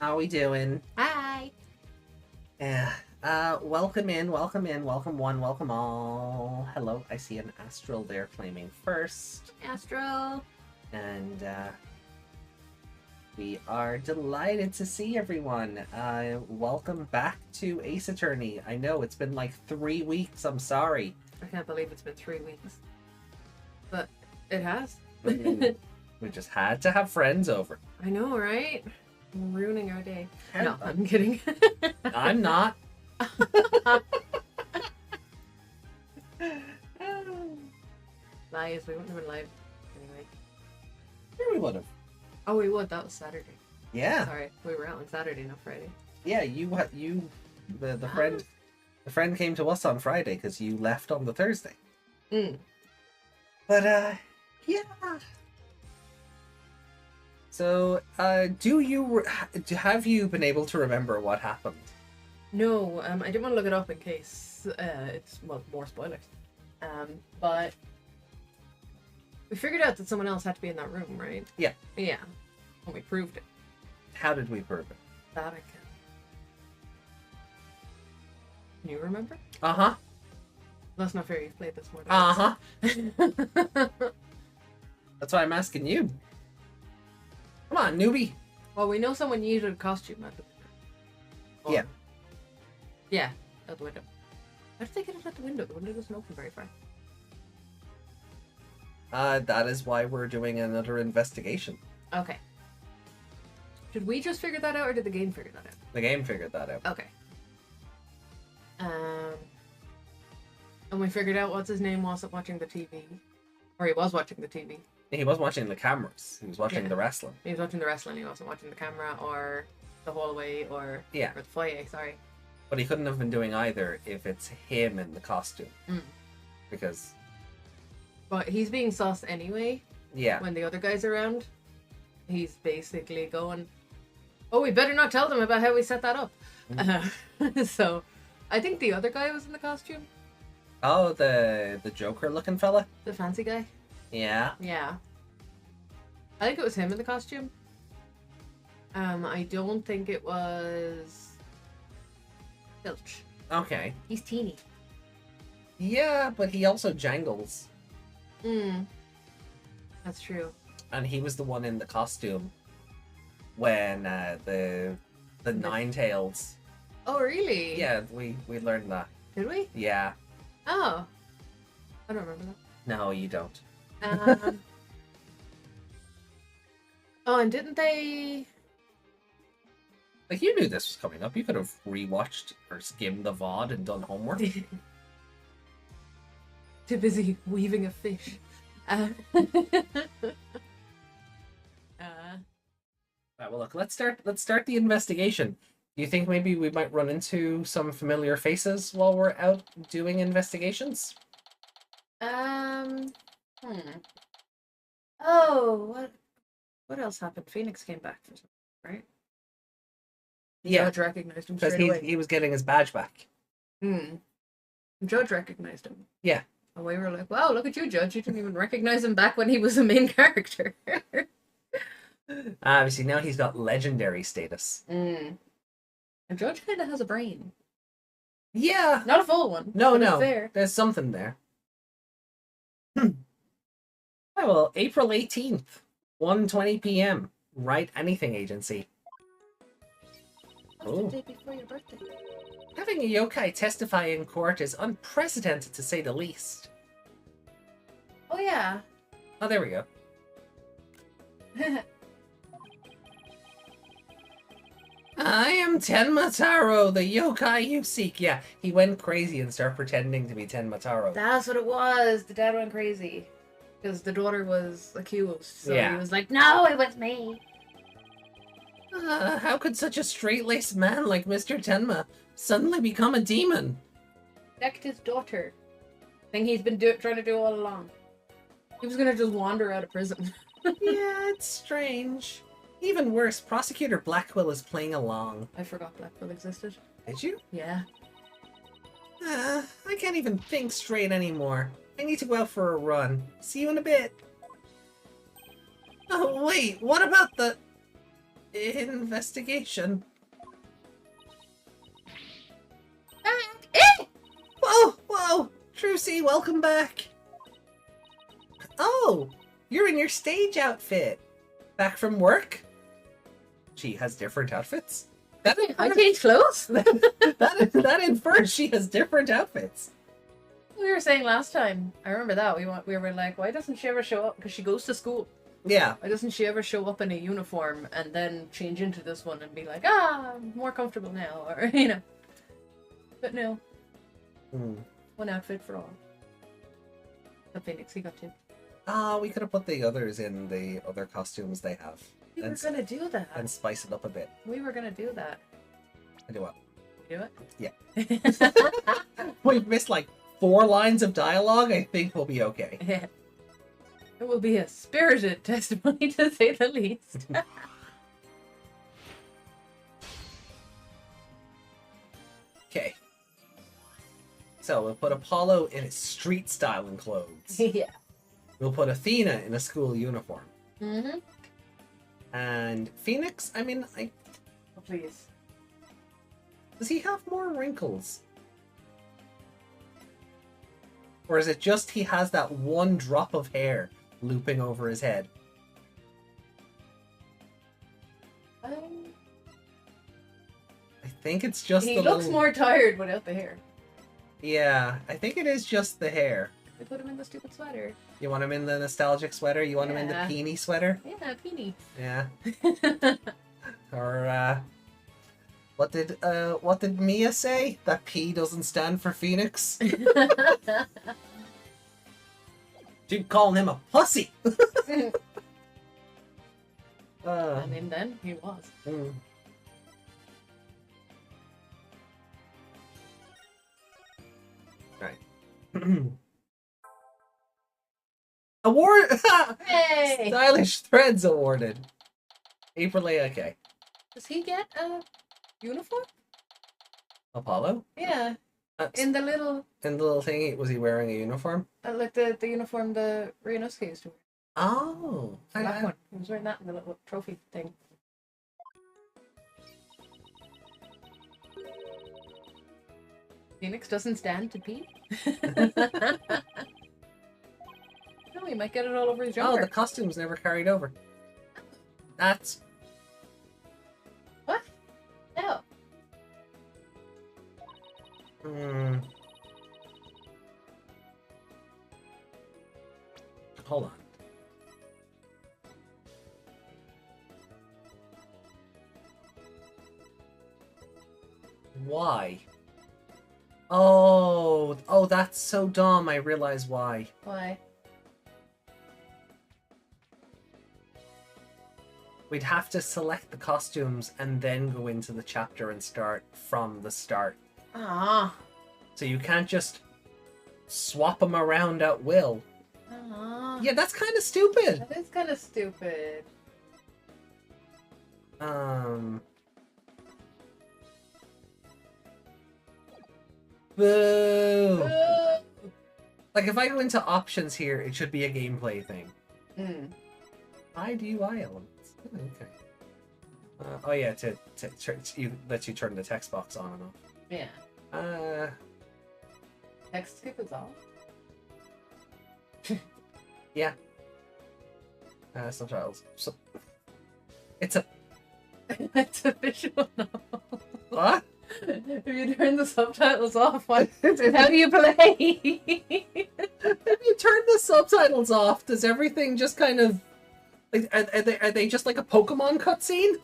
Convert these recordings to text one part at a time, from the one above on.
How we doing? Hi. Yeah. Welcome in, welcome in, welcome one, welcome all. Hello, I see an Astral there claiming first. Astro. And, we are delighted to see everyone. Welcome back to Ace Attorney. I know, it's been like 3 weeks, I'm sorry. I can't believe it's been 3 weeks. But it has. We just had to have friends over. I know, right? Ruining our day. And No, I'm kidding. I'm not. Lies, we wouldn't have been live anyway. Sure we would have. Oh, we would. That was Saturday. Yeah. Sorry, we were out on Saturday, not Friday. Yeah, the friend came to us on Friday because you left on the Thursday. Mm. But yeah. So, have you been able to remember what happened? No, I didn't want to look it up in case it's more spoilers. But we figured out that someone else had to be in that room, right? Yeah. Yeah. And we proved it. How did we prove it? That I can you remember? Uh-huh. That's not fair, you've played this more than Uh-huh. That's why I'm asking you. Come on, newbie. Well, we know someone needed a costume at the Yeah. Yeah, out the window. How did they get it out the window? The window doesn't open very far. That is why we're doing another investigation. Okay. Did we just figure that out, or did the game figure that out? The game figured that out. Okay. And we figured out what's his name wasn't watching the TV. Or he was watching the TV. He was watching the cameras. He was watching the wrestling. He was watching the wrestling, he wasn't watching the camera, or the hallway, or the foyer, sorry. But he couldn't have been doing either if it's him in the costume. Mm. Because... But he's being sus anyway. Yeah. When the other guy's around. He's basically going, oh, we better not tell them about how we set that up. Mm. So, I think the other guy was in the costume. Oh, the Joker-looking fella? The fancy guy? Yeah. Yeah. I think it was him in the costume. I don't think it was Filch. Okay. He's teeny. Yeah, but he also jangles. That's true. And he was the one in the costume when the Ninetales. Oh, really? Yeah, we learned that. Did we? Yeah. Oh. I don't remember that. No, you don't. Oh, and didn't they... Like, you knew this was coming up. You could have rewatched or skimmed the VOD and done homework. Too busy weaving a fish. Right, well, look, let's start the investigation. Do you think maybe we might run into some familiar faces while we're out doing investigations? Oh, what else happened? Phoenix came back for something, right? Yeah. Judge recognized him Because straight away. he was getting his badge back. Judge recognized him. Yeah. And we were like, wow, look at you, Judge. You didn't even recognize him back when he was a main character. Obviously, now he's got legendary status. And Judge kind of has a brain. Yeah. Not a full one. No. There. There's something there. Oh, well, April 18th, 1:20 p.m. Wright Anything Agency. What's the day before your birthday? Having a yokai testify in court is unprecedented, to say the least. Oh, yeah. Oh, there we go. I am Tenma Taro, the yokai you seek. Yeah, he went crazy and started pretending to be Tenma Taro. That's what it was. The dad went crazy. Because the daughter was accused. So Yeah. he was like, no, it was me. How could such a straight-laced man like Mr. Tenma suddenly become a demon? Protect his daughter. Thing he's been trying to do all along. He was gonna just wander out of prison. Yeah, it's strange. Even worse, Prosecutor Blackwell is playing along. I forgot Blackwell existed. Did you? Yeah. I can't even think straight anymore. I need to go out for a run. See you in a bit. Oh, wait, what about the... Investigation. Whoa, whoa! Trucy, welcome back. Oh, you're in your stage outfit. Back from work? She has different outfits? I changed clothes. that infers she has different outfits. We were saying last time, I remember that, we were like, why doesn't she ever show up? Because she goes to school. Yeah. Why doesn't she ever show up in a uniform and then change into this one and be like, I'm more comfortable now, or, you know. But no. One outfit for all. The Phoenix, he got two. We could have put the others in the other costumes they have. We were gonna do that. And spice it up a bit. We were gonna do that. And do what? Do it? Yeah. We've missed like 4 lines of dialogue. I think we'll be okay. Yeah. It will be a spirited testimony, to say the least. Okay. So we'll put Apollo in his street styling clothes. Yeah. We'll put Athena in a school uniform. Mm-hmm. And Phoenix, I mean, Oh, please. does he have more wrinkles? Or is it just he has that one drop of hair looping over his head? I think it's just he the looks little... more tired without the hair. Yeah, I think it is just the hair. They put him in the stupid sweater. You want him in the nostalgic sweater? You want him in the Yeah. peony sweater? Yeah, Peony. Yeah. Or, what did Mia say? That P doesn't stand for Phoenix? She'd calling him a pussy! And then he was. Right. Award! Hey! Stylish Threads awarded. April A. Okay. Does he get a uniform? Apollo? Yeah. That's- In the little, In the little thing, was he wearing a uniform? like the uniform the Ryunosuke used to wear. Oh. The black one. He was wearing that in the little trophy thing. Phoenix doesn't stand to pee. No, he might get it all over his Oh, jumper. the costumes never carried over. That's... What? No. Hold on. Why? Oh, that's so dumb. I realize why. Why? We'd have to select the costumes and then go into the chapter and start from the start. Ah. So you can't just swap them around at will. Ah. Yeah, that's kind of stupid. That is kind of stupid. Boo! Ooh. Like, if I go into options here, it should be a gameplay thing. Hide UI elements. Okay. Oh yeah, to let you turn the text box on and off. Yeah. Text skip is off. Yeah. Subtitles. So, it's a... It's a visual novel. What? If you turn the subtitles off, how do you play? If you turn the subtitles off, does everything just kind of... Like, are they just like a Pokemon cutscene?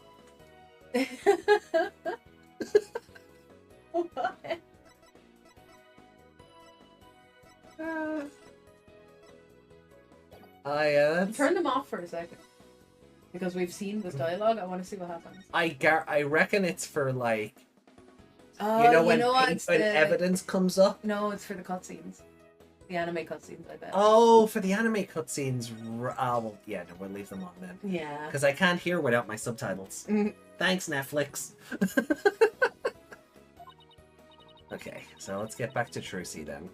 What? Turn them off for a second. Because we've seen this dialogue, I want to see what happens. I reckon it's for, like... Oh, you know when the... evidence comes up? No, it's for the cutscenes. The anime cutscenes, I bet. Oh, for the anime cutscenes. Well, yeah, no, we'll leave them on then. Yeah. Because I can't hear without my subtitles. Thanks, Netflix. Okay, so let's get back to Trucy then.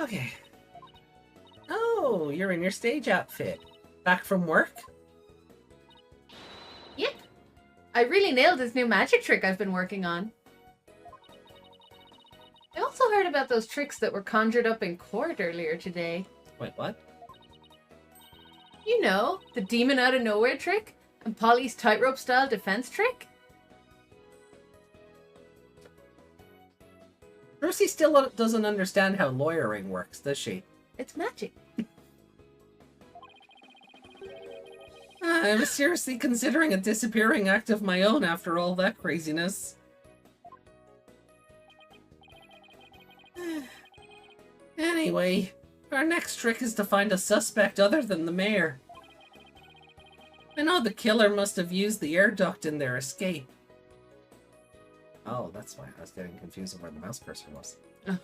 Okay. Oh, you're in your stage outfit. Back from work? Yep. I really nailed this new magic trick I've been working on. I also heard about those tricks that were conjured up in court earlier today. Wait, what? You know, the demon out of nowhere trick and Polly's tightrope style defense trick. Lucy still doesn't understand how lawyering works, does she? It's magic. I was seriously considering a disappearing act of my own after all that craziness. Anyway, our next trick is to find a suspect other than the mayor. I know the killer must have used the air duct in their escape. Oh, that's why I was getting confused with where the mouse cursor was. Oh.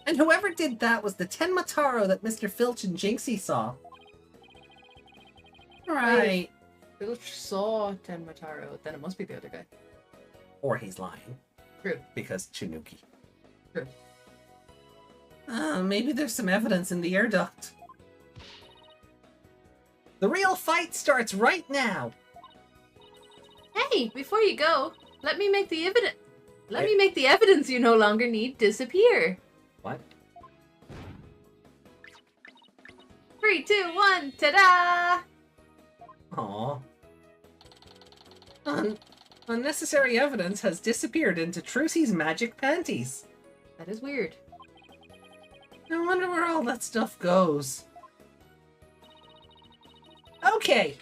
And whoever did that was the Tenmataro that Mr. Filch and Jinxie saw. Right. Filch saw Tenmataro, then it must be the other guy. Or he's lying. True. Because Chinooki. True. Maybe there's some evidence in the air duct. The real fight starts right now! Hey, before you go, let me make the evidence. Let me make the evidence you no longer need disappear. What? 3, 2, 1, ta-da! Aww. Unnecessary evidence has disappeared into Trucy's magic panties. That is weird. I wonder where all that stuff goes. Okay,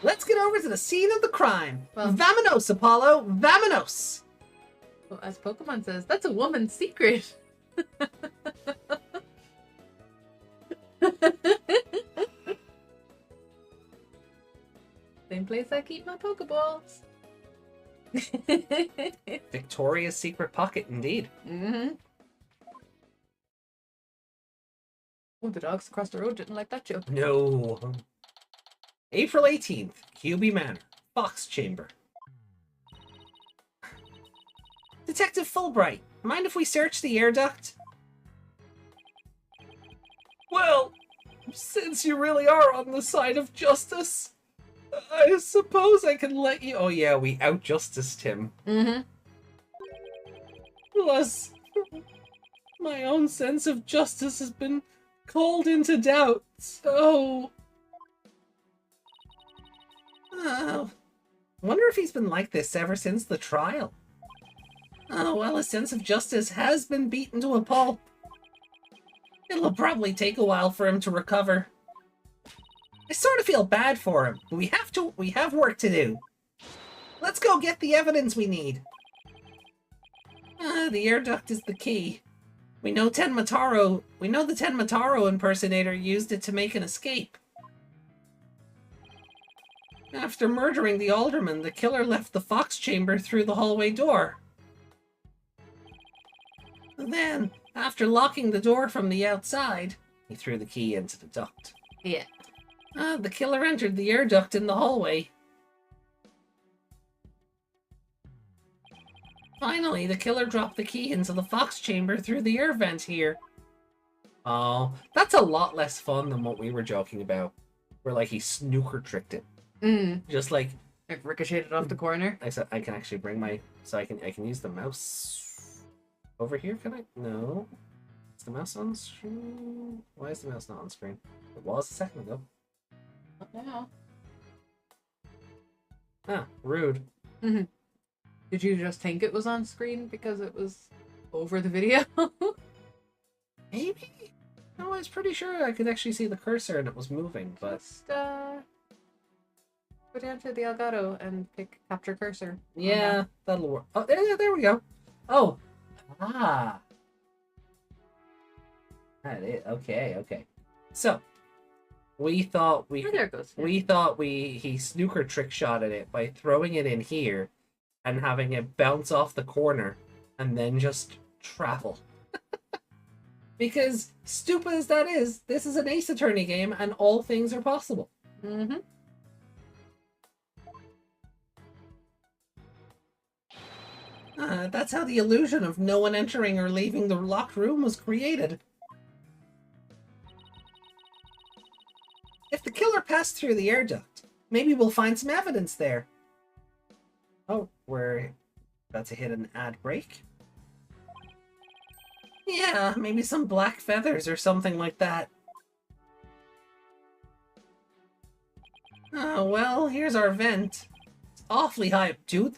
let's get over to the scene of the crime. Well, Vamonos, Apollo, vamonos! Well, as Pokemon says, that's a woman's secret. Same place I keep my Pokeballs. Victoria's secret pocket, indeed. Mm-hmm. Oh, the dogs across the road didn't like that joke. No. April 18th, Hubie Manor, Fox Chamber. Detective Fulbright, mind if we search the air duct? Well, since you really are on the side of justice, I suppose I can let you... Oh yeah, we out-justiced him. Mm-hmm. Plus, my own sense of justice has been called into doubt, so... wonder if he's been like this ever since the trial. Oh, well, his sense of justice has been beaten to a pulp. It'll probably take a while for him to recover. I sort of feel bad for him, but we have work to do. Let's go get the evidence we need. The air duct is the key. We know the Tenmataro impersonator used it to make an escape. After murdering the alderman, the killer left the Fox Chamber through the hallway door. Then, after locking the door from the outside, he threw the key into the duct. Yeah. The killer entered the air duct in the hallway. Finally, the killer dropped the key into the Fox Chamber through the air vent here. Oh, that's a lot less fun than what we were joking about. Where, like, he snooker tricked it. Just like ricocheted off the corner. I said I can actually bring my... So I can use the mouse... Over here, can I? No. Is the mouse on screen? Why is the mouse not on screen? It was a second ago. Not now. Ah, rude. Mm-hmm. Did you just think it was on screen because it was over the video? Maybe? No, I was pretty sure I could actually see the cursor and it was moving, but... Just, go down to the Elgato and pick capture cursor. Yeah, that'll work. Oh, there we go. Oh! Ah! That is, okay. So, we thought we... Oh, there it goes. Yeah. We thought he snooker trick shot at it by throwing it in here and having it bounce off the corner and then just travel. Because, stupid as that is, this is an Ace Attorney game and all things are possible. Mm-hmm. That's how the illusion of no one entering or leaving the locked room was created. If the killer passed through the air duct, maybe we'll find some evidence there. Oh, we're about to hit an ad break? Yeah, maybe some black feathers or something like that. Oh, well, here's our vent. It's awfully high. Dude,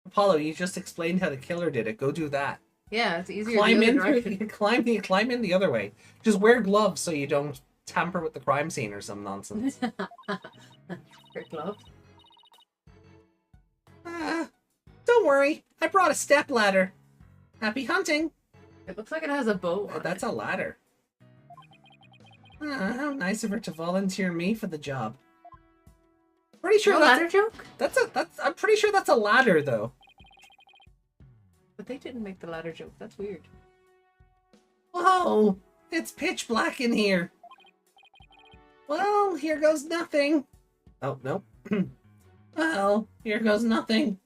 Apollo, you just explained how the killer did it. Go do that. Yeah, it's easier Climb the in other through, direction. climb in the other way. Just wear gloves so you don't tamper with the crime scene or some nonsense. Your gloves. Don't worry, I brought a step ladder. Happy hunting. It looks like it has a bow on That's it. a ladder. How nice of her to volunteer me for the job. Pretty sure No that's ladder joke? I'm pretty sure that's a ladder though. But they didn't make the ladder joke. That's weird. Whoa, it's pitch black in here. Well, here goes nothing. Oh, no. Well, here goes nothing.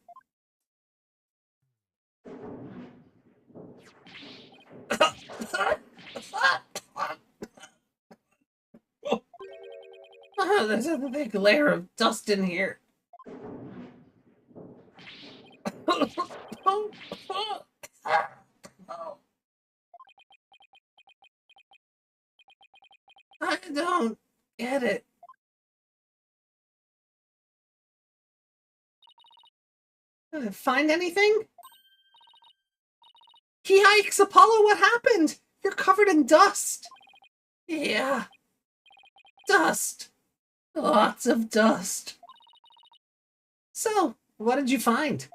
Oh, there's a big layer of dust in here. I don't get it. Find anything? Yikes, Apollo, what happened? You're covered in dust. Yeah. Dust. Lots of dust. So, what did you find?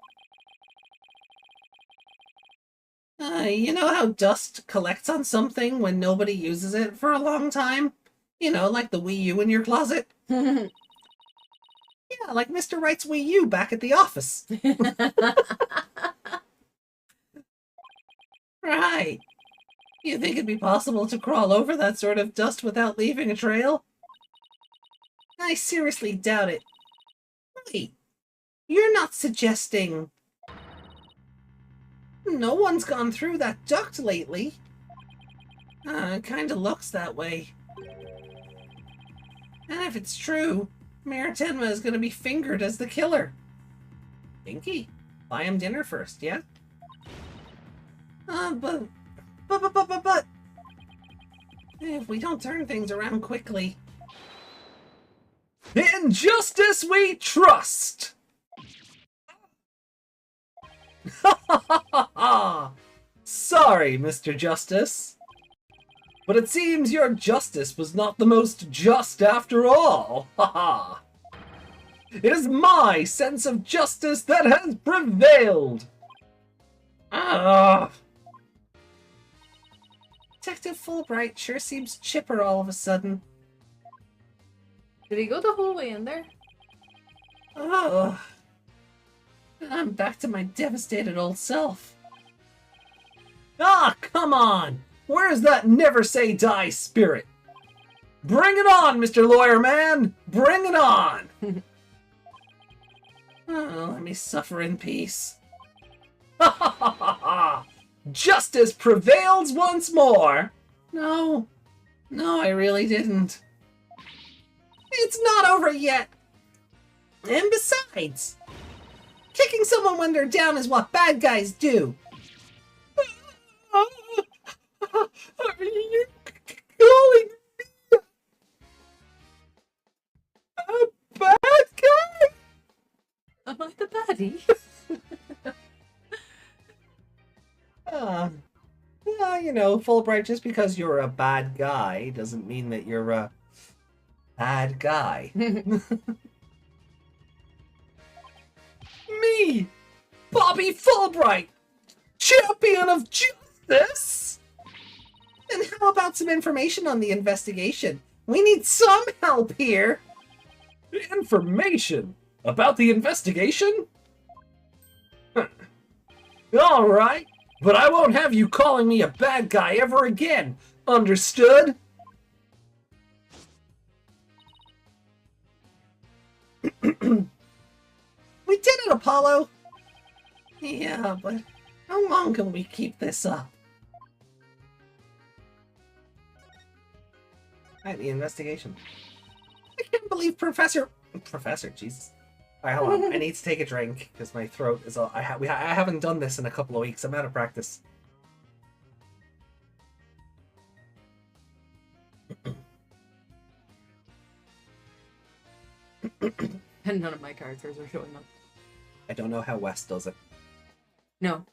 You know how dust collects on something when nobody uses it for a long time? You know, like the Wii U in your closet? Yeah, like Mr. Wright's Wii U back at the office. Right. You think it'd be possible to crawl over that sort of dust without leaving a trail? I seriously doubt it. Wait, you're not suggesting... No one's gone through that duct lately. It kinda looks that way. And if it's true, Mayor Tenma is gonna be fingered as the killer. Pinky, buy him dinner first, yeah? But... If we don't turn things around quickly... In justice we trust! Sorry, Mr. Justice. But it seems your justice was not the most just after all. It is my sense of justice that has prevailed. Detective Fulbright sure seems chipper all of a sudden. Did he go the whole way in there? Oh, I'm back to my devastated old self. Ah, come on! Where's that never say die spirit? Bring it on, Mr. Lawyer Man! Bring it on! Oh, let me suffer in peace. Ha ha ha ha ha! Justice prevails once more! No, I really didn't. It's not over yet! And besides, kicking someone when they're down is what bad guys do. Are you calling me a bad guy? Am I the baddie? You know, Fulbright, just because you're a bad guy doesn't mean that you're a bad guy. Me, Bobby Fulbright, champion of justice! And how about some information on the investigation? We need some help here! Information? About the investigation? Alright, but I won't have you calling me a bad guy ever again, understood? We did it, Apollo! Yeah, but How long can we keep this up? Alright, the investigation. I can't believe Professor, Jesus. Alright, hold on. I need to take a drink because my throat is all. I haven't done this in a couple of weeks. I'm out of practice. And none of my characters are showing up. I don't know how Wes does it. No.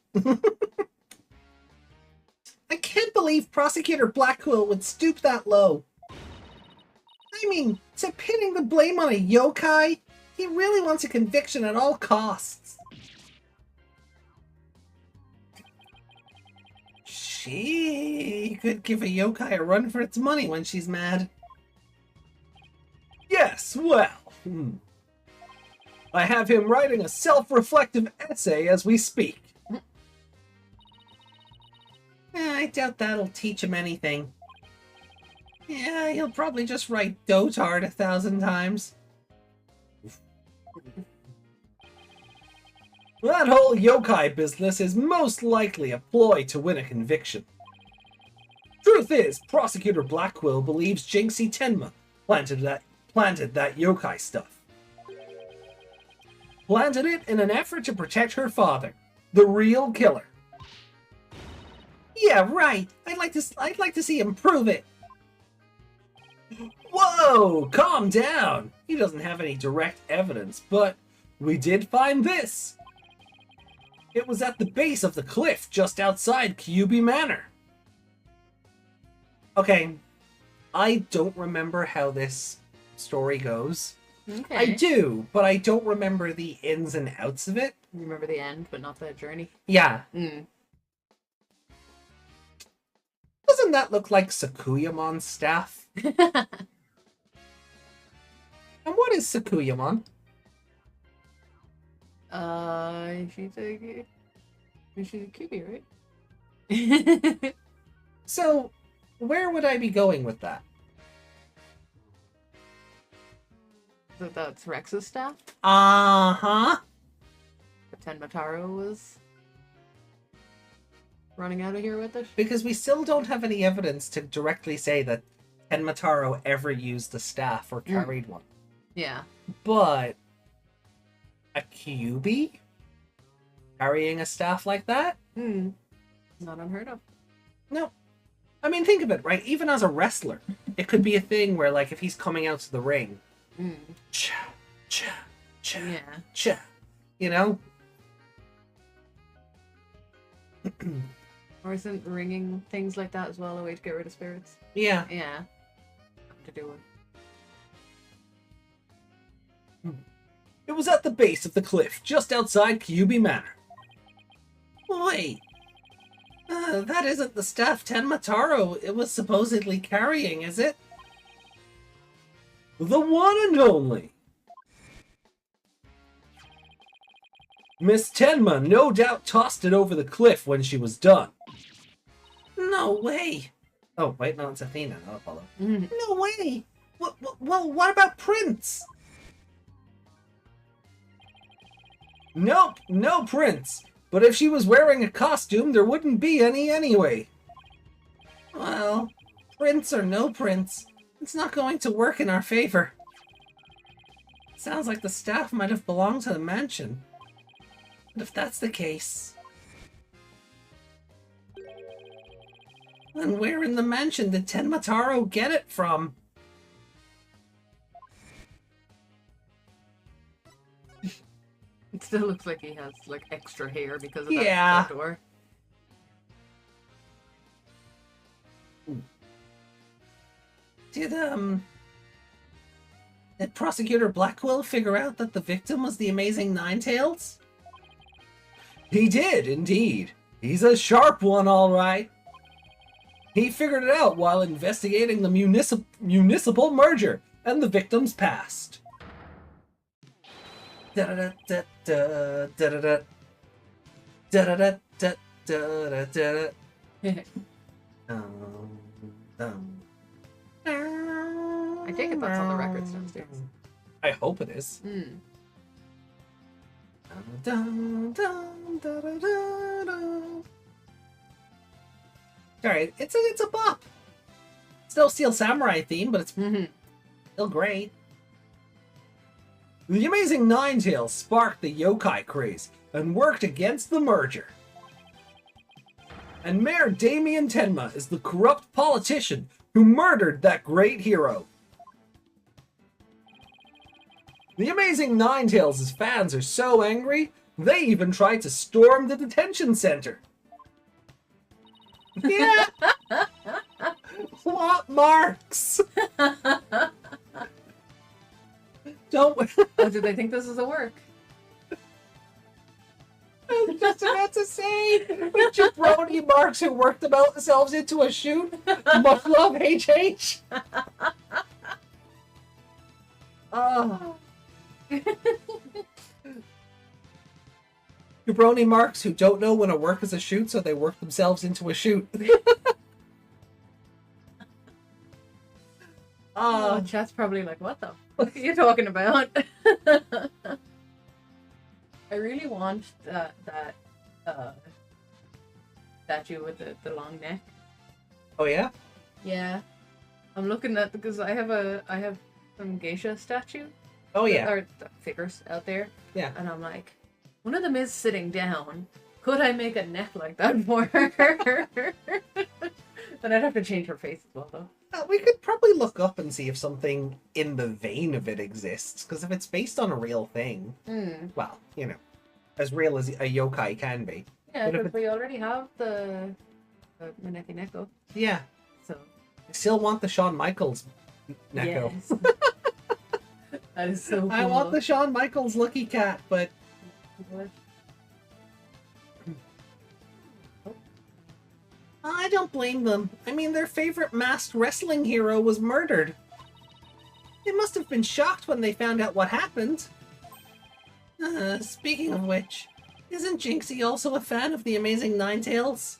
I can't believe Prosecutor Blackquill would stoop that low. I mean, to pinning the blame on a yokai? He really wants a conviction at all costs. She could give a yokai a run for its money when she's mad. Yes, well, I have him writing a self-reflective essay as we speak. I doubt that'll teach him anything. Yeah, he'll probably just write dotard 1,000 times. That whole yokai business is most likely a ploy to win a conviction. Truth is, Prosecutor Blackquill believes Jinxie Tenma planted that yokai stuff. Planted it in an effort to protect her father, the real killer. Yeah, right. I'd like to see him prove it. Whoa, calm down. He doesn't have any direct evidence, but we did find this. It was at the base of the cliff just outside Kyubi Manor. Okay, I don't remember how this story goes. Okay. I do, but I don't remember the ins and outs of it. You remember the end, but not the journey? Yeah. Mm. Doesn't that look like Sakuyamon's staff? And what is Sakuyamon? She's a Kyubi, right? So, where would I be going with that? That's Rex's staff? Uh-huh. Pretend Mataro was running out of here with it? Because we still don't have any evidence to directly say that Tenmataro ever used a staff or carried one. Yeah. But a Kyubi carrying a staff like that? Not unheard of. No. I mean, think of it, right? Even as a wrestler, it could be a thing where, like, if he's coming out to the ring, cha, cha, cha, Yeah. cha, you know? Or isn't ringing things like that as well a way to get rid of spirits? Yeah. Yeah. To do it. It was at the base of the cliff, just outside Kyubi Manor. Wait. That isn't the staff Tenmataro it was supposedly carrying, is it? The one and only. Miss Tenma no doubt tossed it over the cliff when she was done. No way. Oh, wait, no, it's Athena, not Apollo. No way. Well, what about Prince? Nope, no Prince. But if she was wearing a costume, there wouldn't be any anyway. Well, Prince or no Prince, it's not going to work in our favor. Sounds like the staff might have belonged to the mansion. And if that's the case, then where in the mansion did Tenmataro get it from? It still looks like he has, like, extra hair because of that Yeah. door. Did Prosecutor Blackquill figure out that the victim was the amazing Ninetales? He did, indeed. He's a sharp one, all right. He figured it out while investigating the municipal merger and the victim's past. Da-da-da-da-da, da-da-da. Da-da-da-da-da-da-da. I take it that's on the records downstairs. I hope it is. Dun, dun, dun, dun, dun, dun. Alright, it's a bop. Still Steel Samurai theme, but it's still great. The Amazing Ninetales sparked the yokai craze and worked against the merger. And Mayor Damien Tenma is the corrupt politician who murdered that great hero. The Amazing Ninetales' fans are so angry, they even tried to storm the detention center. Yeah! What marks? Don't. Oh, do they think this is a work? I was just about to say, the jabroni marks who worked themselves into a shoot must love HH. Oh. Jabroni marks who don't know when a work is a shoot, so they work themselves into a shoot. Oh, chat's probably like, what the fuck are you talking about? I really want that statue with the long neck. Oh yeah? Yeah. I'm looking at, because I have some geisha statue. Oh yeah. Or figures out there. Yeah. And I'm like, one of them is sitting down. Could I make a neck like that for her? Then I'd have to change her face as well, though. We could probably look up and see if something in the vein of it exists, because if it's based on a real thing, well, you know, as real as a yokai can be. Yeah, but we already have the Maneki Neko. Yeah. So. I still want the Shawn Michaels Neko. Yes. That is so cool. I want the Shawn Michaels Lucky Cat, but... I don't blame them. I mean, their favorite masked wrestling hero was murdered. They must have been shocked when they found out what happened. Speaking of which, isn't Jinxie also a fan of the Amazing Ninetales?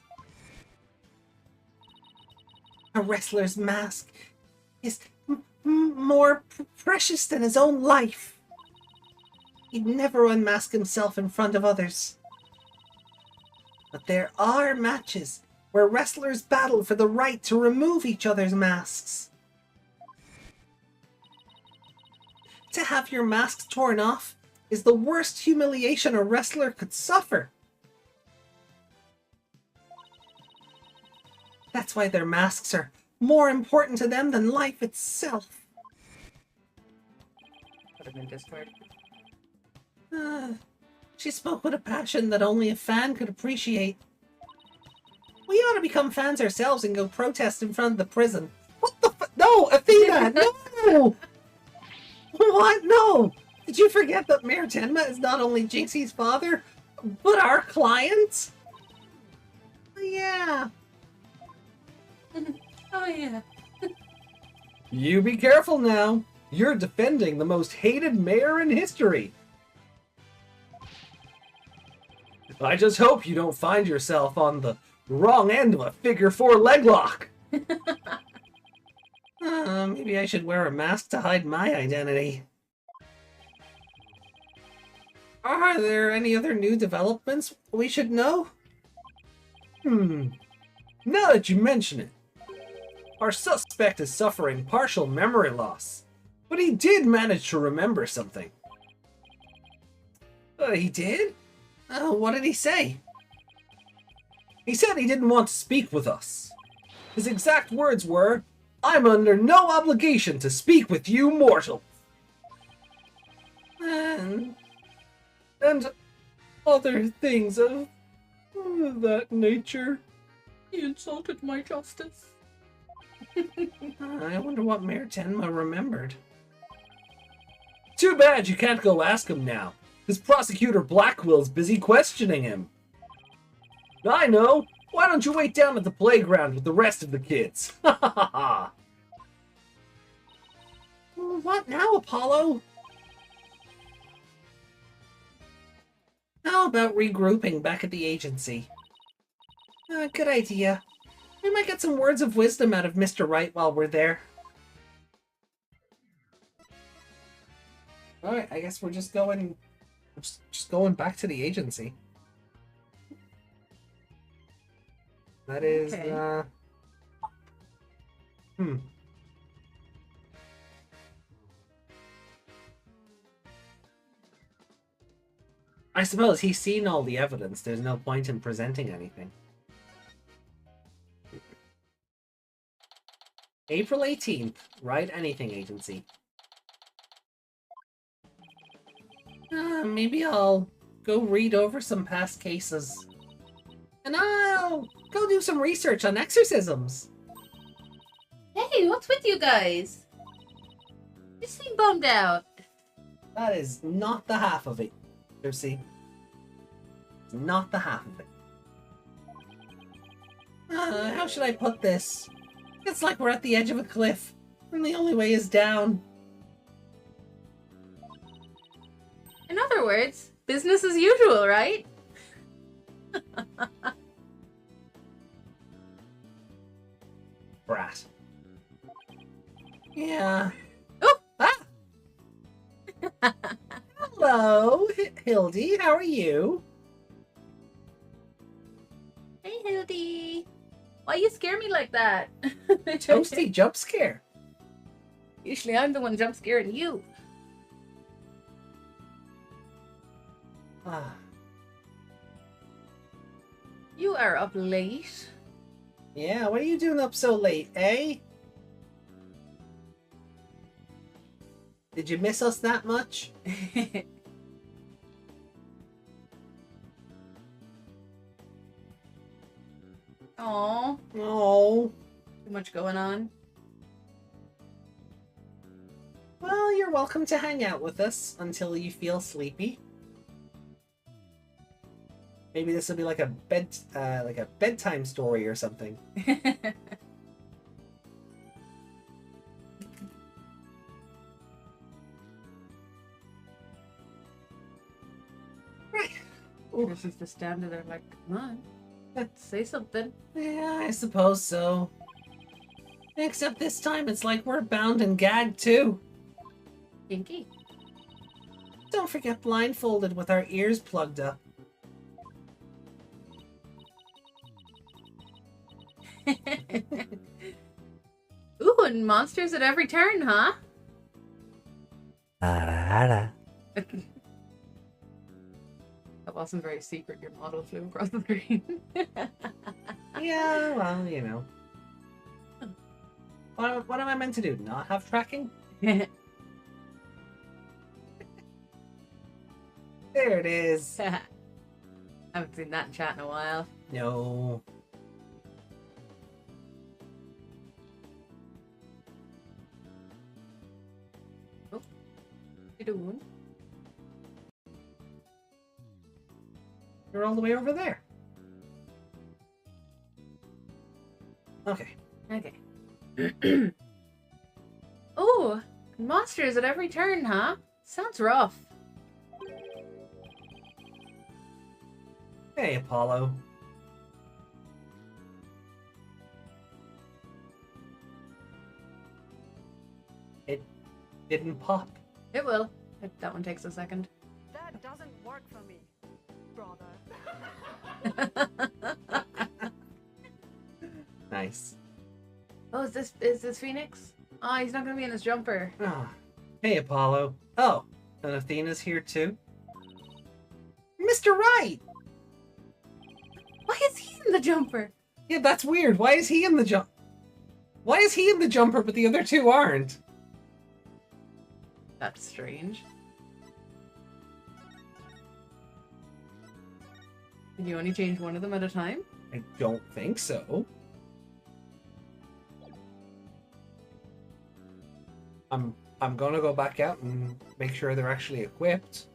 A wrestler's mask is more precious than his own life. He'd never unmask himself in front of others. But there are matches where wrestlers battle for the right to remove each other's masks. To have your mask torn off is the worst humiliation a wrestler could suffer. That's why their masks are more important to them than life itself. Could have been discarded. She spoke with a passion that only a fan could appreciate. We ought to become fans ourselves and go protest in front of the prison. What the No, Athena! No! What? No! Did you forget that Mayor Tenma is not only Jinxie's father, but our client? Yeah. Oh, yeah. You be careful now. You're defending the most hated mayor in history. I just hope you don't find yourself on the wrong end of a figure-4 leg lock. Maybe I should wear a mask to hide my identity. Are there any other new developments we should know? Now that you mention it, our suspect is suffering partial memory loss, but he did manage to remember something. He did? What did he say? He said he didn't want to speak with us. His exact words were, "I'm under no obligation to speak with you mortals." And other things of that nature. He insulted my justice. I wonder what Mayor Tenma remembered. Too bad you can't go ask him now. His prosecutor Blackwell's busy questioning him. I know. Why don't you wait down at the playground with the rest of the kids? Ha ha ha ha. What now, Apollo? How about regrouping back at the agency? Good idea. We might get some words of wisdom out of Mr. Wright while we're there. Alright, I guess we're just going Just going back to the agency. That is, Okay. I suppose he's seen all the evidence. There's no point in presenting anything. April 18th, Write Anything Agency. Maybe I'll go read over some past cases. And I'll go do some research on exorcisms. Hey, what's with you guys? You seem bummed out. That is not the half of it, Lucy. It's not the half of it. How should I put this? It's like we're at the edge of a cliff, and the only way is down. In other words, business as usual, right? Brat. Yeah. Oh! Ah! Hello, Hildy. How are you? Hey, Hildy. Why you scare me like that? Toasty jump scare. Usually I'm the one jump scaring you. Ah. You are up late. Yeah, what are you doing up so late, eh? Did you miss us that much? Aww. Oh. Too much going on. Well, you're welcome to hang out with us until you feel sleepy. Maybe this will be like a bedtime story or something. Right. This is the standard. They're like, come on, let's say something. Yeah, I suppose so. Except this time it's like we're bound and gagged too. Kinky. Don't forget blindfolded with our ears plugged up. Ooh, and monsters at every turn, huh? That wasn't very secret. Your model flew across the screen. Yeah, well, you know. What am I meant to do? Not have tracking? There it is. Haven't seen that in chat in a while. No. Oh, you doing? You're all the way over there. Okay. Okay. Oh, monsters at every turn, huh? Sounds rough. Hey, Apollo. It didn't pop. It will. That one takes a second. That doesn't work for me, brother. Nice. Oh, is this Phoenix? Oh, he's not gonna be in his jumper. Ah. Hey, Apollo. Oh, and Athena's here too? Mr. Wright! Why is he in the jumper? Yeah, that's weird. Why is he in the Why is he in the jumper but the other two aren't? That's strange. Did you only change one of them at a time? I don't think so. I'm gonna go back out and make sure they're actually equipped.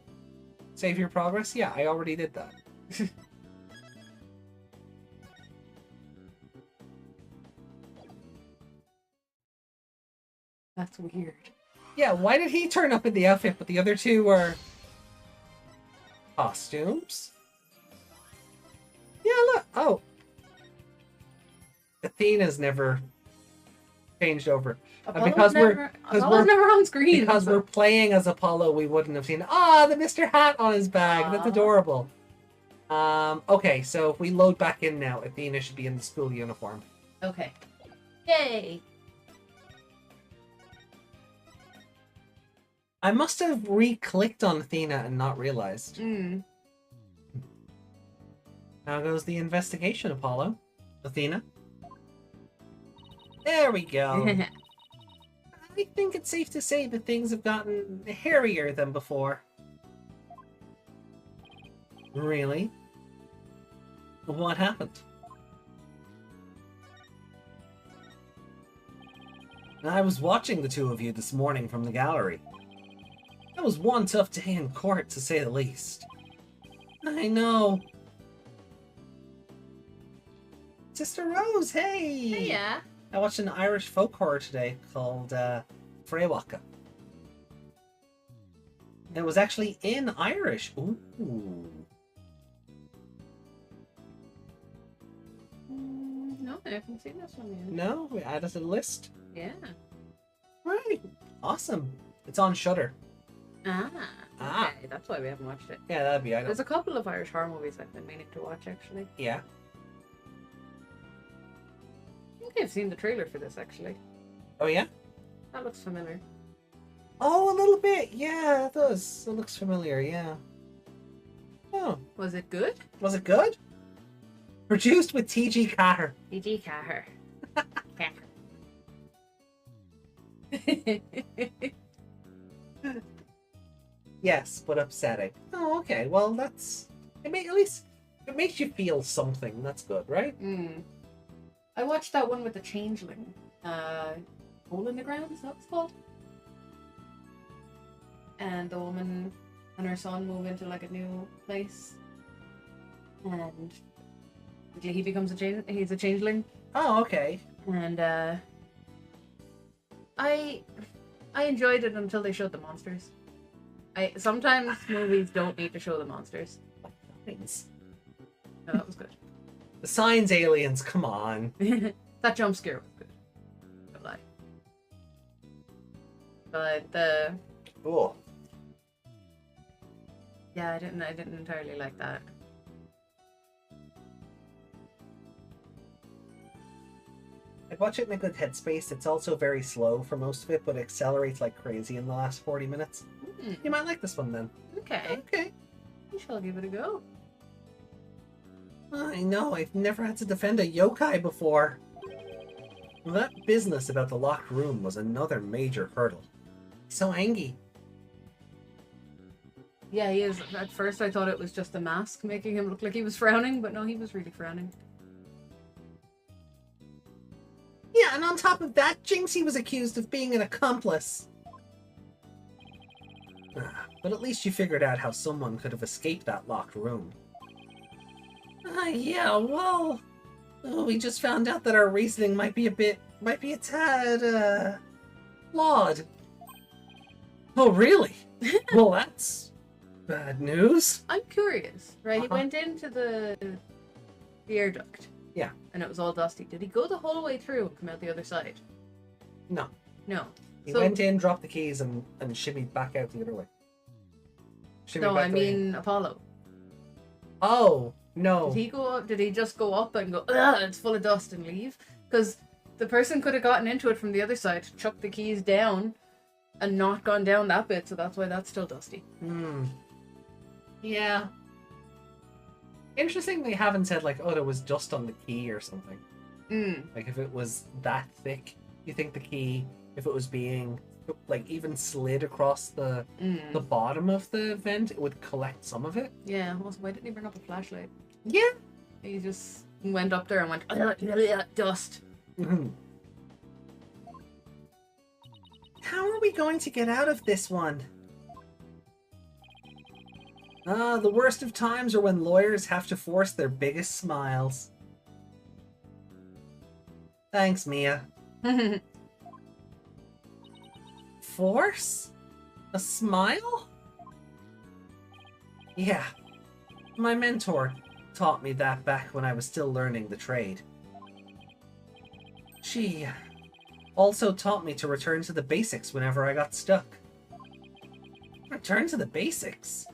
Save your progress? Yeah, I already did that. That's weird. Yeah, why did he turn up in the outfit but the other two were costumes? Yeah, look. Oh. Athena's never changed over. Apollo's never on screen. Because we're playing as Apollo, we wouldn't have seen, the Mr. Hat on his bag. That's adorable. Okay, so if we load back in now, Athena should be in the school uniform. Okay. Yay! I must have re-clicked on Athena and not realized. How goes the investigation, Apollo? Athena? There we go. I think it's safe to say that things have gotten hairier than before. Really? What happened? I was watching the two of you this morning from the gallery. That was one tough day in court, to say the least. I know. Sister Rose, hey! Hiya. I watched an Irish folk horror today called Frewaka. It was actually in Irish. Ooh. No, I haven't seen this one yet. No, we added to the list. Yeah. Right. Awesome. It's on Shudder. Okay, that's why we haven't watched it. Yeah, that'd be ideal. There's a couple of Irish horror movies I've been meaning to watch, actually. Yeah. I think I've seen the trailer for this, actually. Oh, yeah? That looks familiar. Oh, a little bit. Yeah, it does. It looks familiar, yeah. Oh. Was it good? Was it good? Produced with T.G. Carter. T.G. Carter. Yes, but upsetting. Oh, okay. Well, that's... at least it makes you feel something. That's good, right? I watched that one with the Changeling. Hole in the Ground, is that what it's called? And the woman and her son move into like a new place. And he becomes he's a changeling. Oh, okay. And I enjoyed it until they showed the monsters. Sometimes movies don't need to show the monsters. Thanks. No, that was good. The signs aliens, come on. That jump scare was good. Don't lie. But the... Oh. Yeah, I didn't entirely like that. I'd watch it in a good headspace. It's also very slow for most of it, but accelerates like crazy in the last 40 minutes. You might like this one then. Okay. Okay. We shall give it a go. I know, I've never had to defend a yokai before. That business about the locked room was another major hurdle. He's so angry. Yeah, he is. At first I thought it was just a mask making him look like he was frowning, but no, he was really frowning. Yeah, and on top of that, Jinxie was accused of being an accomplice. But at least you figured out how someone could have escaped that locked room. Yeah, well... we just found out that our reasoning might be a tad, flawed. Oh, really? Well, that's bad news. I'm curious, right? He went into the air duct. Yeah. And it was all dusty. Did he go the whole way through and come out the other side? No. No. He went in, dropped the keys, and shimmied back out the other way. No, I mean Apollo. Oh, no. Did he go up? Did he just go up and go, ugh, it's full of dust and leave? Because the person could have gotten into it from the other side, chucked the keys down, and not gone down that bit, so that's why that's still dusty. Yeah. Interesting they haven't said, like, oh, there was dust on the key or something. Like, if it was that thick, you think the key, if it was being, like, even slid across the bottom of the vent, it would collect some of it? Yeah, also, why didn't he bring up a flashlight? Yeah. He just went up there and went, dust. How are we going to get out of this one? The worst of times are when lawyers have to force their biggest smiles. Thanks, Mia. Force? A smile? Yeah. My mentor taught me that back when I was still learning the trade. She also taught me to return to the basics whenever I got stuck. Return to the basics?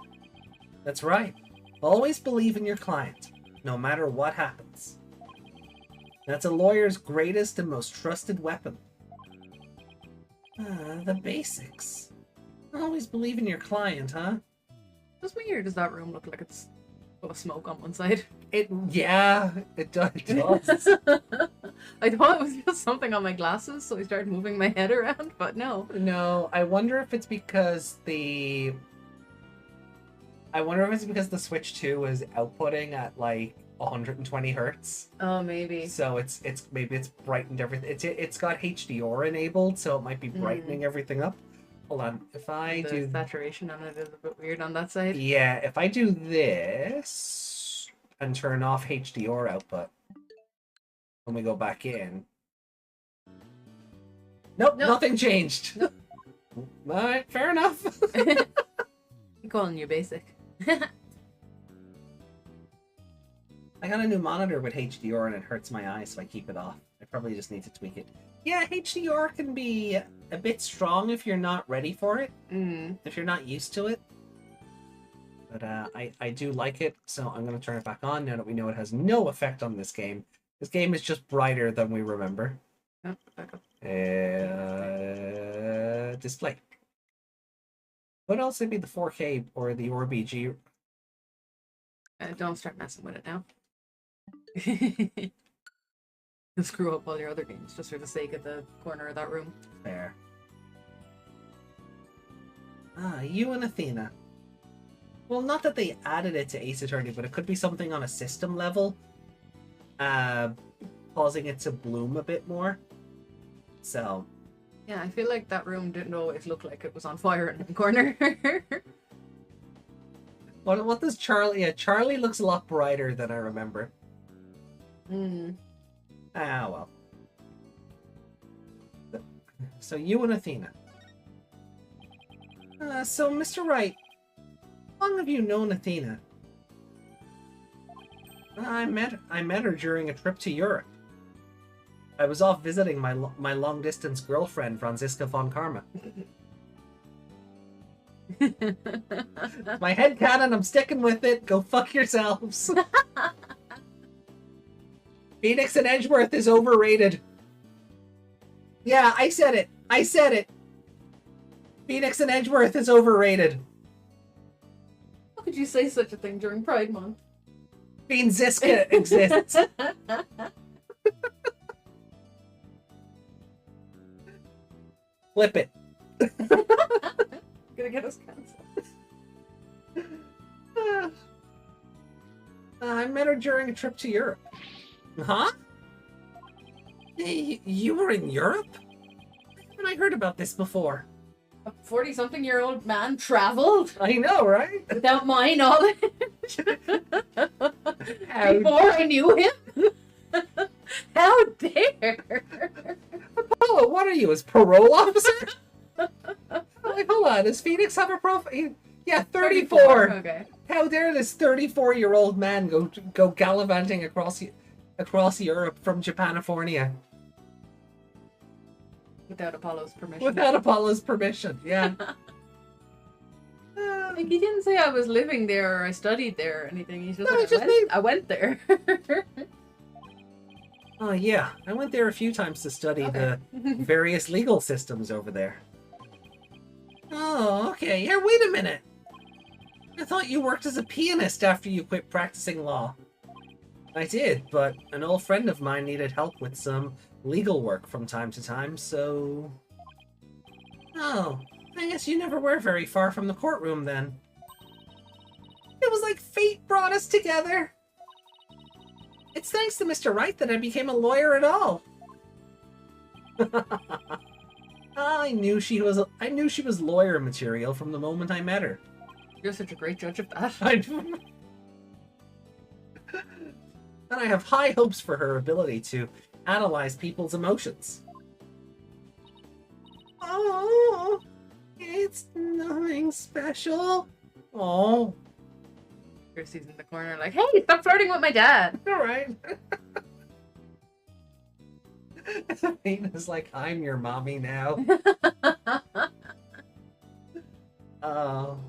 That's right. Always believe in your client, no matter what happens. That's a lawyer's greatest and most trusted weapon. The basics. Always believe in your client, huh? Just weird. Does that room look like it's full of smoke on one side? Yeah, it does. I thought it was just something on my glasses, so I started moving my head around, but no. No, I wonder if it's because the Switch 2 is outputting at like 120 hertz. Oh, maybe. So maybe it's brightened everything. It's got HDR enabled, so it might be brightening everything up. Hold on, if I do the saturation on it is a bit weird on that side. Yeah, if I do this and turn off HDR output, when we go back in. Nope, nothing changed. Nope. Alright, fair enough. I'm calling you basic. I got a new monitor with HDR and it hurts my eyes, so I keep it off. I probably just need to tweak it. Yeah, HDR can be a bit strong if you're not ready for it. If you're not used to it. But I do like it, so I'm going to turn it back on now that we know it has no effect on this game. This game is just brighter than we remember. Oh, back up. Display. What else would be the 4K or the RBG? Don't start messing with it now. And screw up all your other games just for the sake of the corner of that room. Fair. You and Athena. Well, not that they added it to Ace Attorney, but it could be something on a system level. Causing it to bloom a bit more. So. Yeah, I feel like that room didn't always look like it was on fire in the corner. What does Charlie... Yeah, Charlie looks a lot brighter than I remember. Ah, well. So you and Athena. So, Mr. Wright, how long have you known Athena? I met her during a trip to Europe. I was off visiting my long-distance girlfriend, Franziska von Karma. My headcanon, I'm sticking with it. Go fuck yourselves. Phoenix and Edgeworth is overrated. Yeah, I said it. I said it. Phoenix and Edgeworth is overrated. How could you say such a thing during Pride Month? Fiend Ziska exists. Flip it. Gonna get us cancelled. I met her during a trip to Europe. Huh? Hey, you were in Europe? Haven't I heard about this before? A 40-something-year-old man traveled? I know, right? Without my knowledge? Before I knew him? How dare? Apollo, what are you, his parole officer? Like, hold on, does Phoenix have a profile? Yeah, 34. Okay. How dare this 34-year-old man go gallivanting across Europe from Japanifornia? Without Apollo's permission. Without Apollo's permission, yeah. Like, he didn't say I was living there or I studied there or anything. He's just No, like, I went there. Oh, yeah. I went there a few times to study the various legal systems over there. Oh, okay. Yeah, wait a minute. I thought you worked as a pianist after you quit practicing law. I did, but an old friend of mine needed help with some legal work from time to time, so... Oh, I guess you never were very far from the courtroom then. It was like fate brought us together. It's thanks to Mr. Wright that I became a lawyer at all. I knew she was lawyer material from the moment I met her. You're such a great judge of that. And I have high hopes for her ability to analyze people's emotions. Oh, it's nothing special. Oh. Kirsty's in the corner like, hey, stop flirting with my dad. All right. Athena's like, I'm your mommy now. Oh,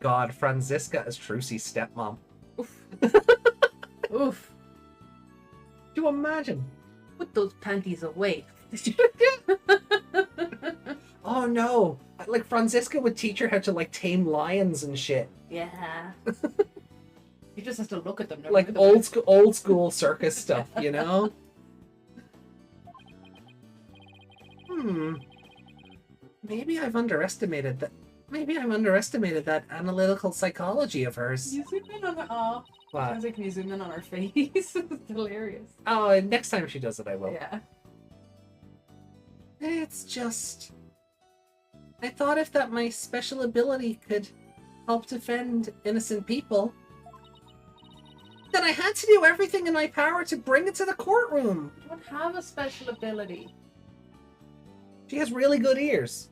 God, Franziska as Trucy's stepmom. Oof. Oof. Do you imagine? Put those panties away. Oh no! Like Franziska would teach her how to like tame lions and shit. Yeah. You just have to look at them. Like old school circus stuff, you know? Maybe I've underestimated that. Maybe I've underestimated that analytical psychology of hers. You zoom in on her. What? I was like, can you zoom in on her face? It's hilarious. Oh, next time she does it, I will. Yeah. It's just... I thought if that my special ability could help defend innocent people, then I had to do everything in my power to bring it to the courtroom. You don't have a special ability. She has really good ears.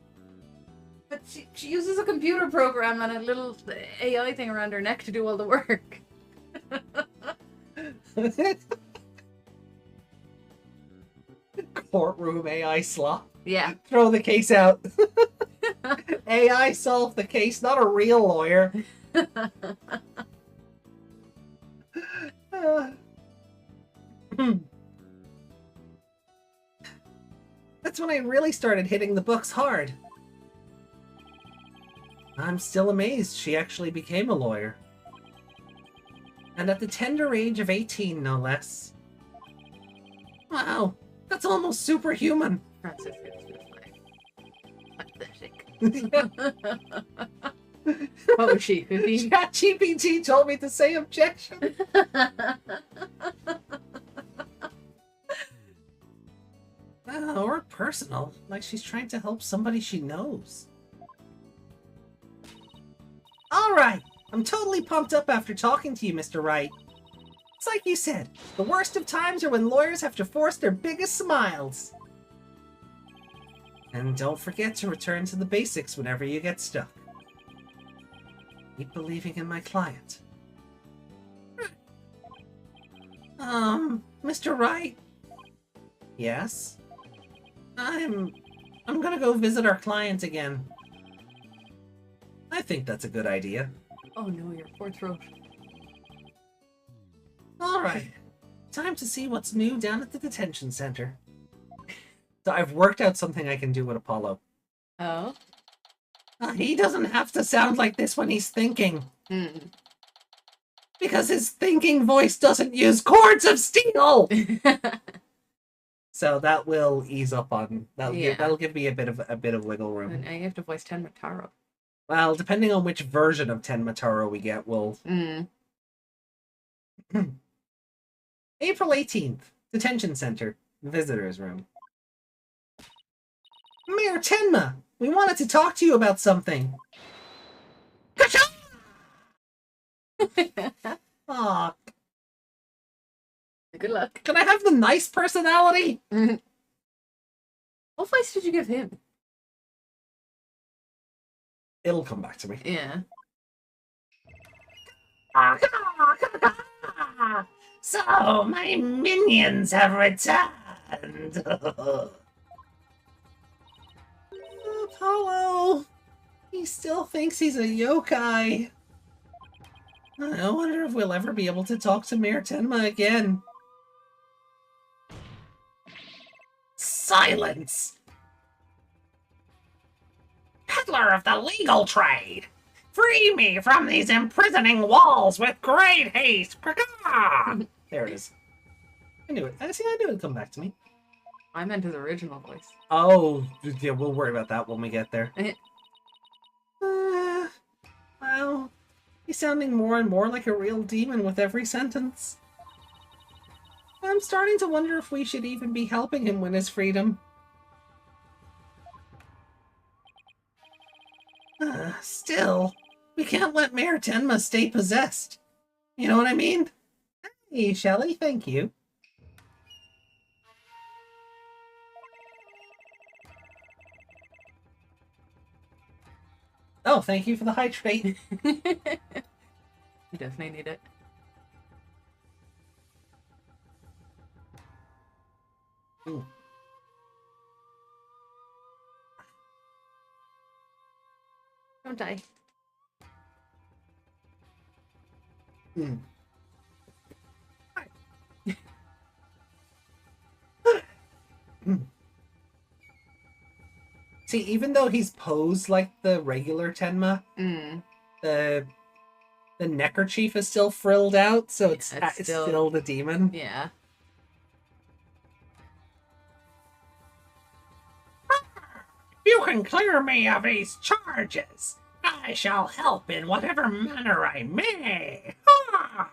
But she uses a computer program and a little AI thing around her neck to do all the work. Courtroom AI slop. Yeah. Throw the case out. AI solve the case, not a real lawyer. That's when I really started hitting the books hard. I'm still amazed she actually became a lawyer. And at the tender age of 18, no less. Wow, that's almost superhuman. Francis is just pathetic. What was she, 15? ChatGPT told me to say objection. Or personal, like she's trying to help somebody she knows. Alright, I'm totally pumped up after talking to you, Mr. Wright. It's like you said, the worst of times are when lawyers have to force their biggest smiles. And don't forget to return to the basics whenever you get stuck. Keep believing in my client. Mr. Wright? Yes? I'm gonna go visit our client again. I think that's a good idea. Oh no, your poor throat. Alright. Time to see what's new down at the detention center. So I've worked out something I can do with Apollo. Oh? He doesn't have to sound like this when he's thinking. Because his thinking voice doesn't use cords of steel! So that will ease up on... That'll give me a bit of wiggle room. And I have to voice Tenma Taro. Well, depending on which version of Tenma Taro we get, we'll... April 18th. Detention Center. Visitor's Room. Mayor Tenma! We wanted to talk to you about something. Aw. Good luck. Can I have the nice personality? What voice did you give him? It'll come back to me. Yeah. So, my minions have returned. Apollo. He still thinks he's a yokai. I wonder if we'll ever be able to talk to Mayor Tenma again. Silence! Peddler of the legal trade! Free me from these imprisoning walls with great haste! There it is. I knew it. I knew it'd come back to me. I meant his original voice. Oh, yeah, we'll worry about that when we get there. Well, he's sounding more and more like a real demon with every sentence. I'm starting to wonder if we should even be helping him win his freedom. Still, we can't let Mayor Tenma stay possessed. You know what I mean? Hey, Shelley, thank you. Oh, thank you for the hydrate. You definitely need it. Ooh. Don't die. Mm. See, even though he's posed like the regular Tenma, the neckerchief is still frilled out, so it's still the demon. Yeah. You can clear me of these charges. I shall help in whatever manner I may. Ha!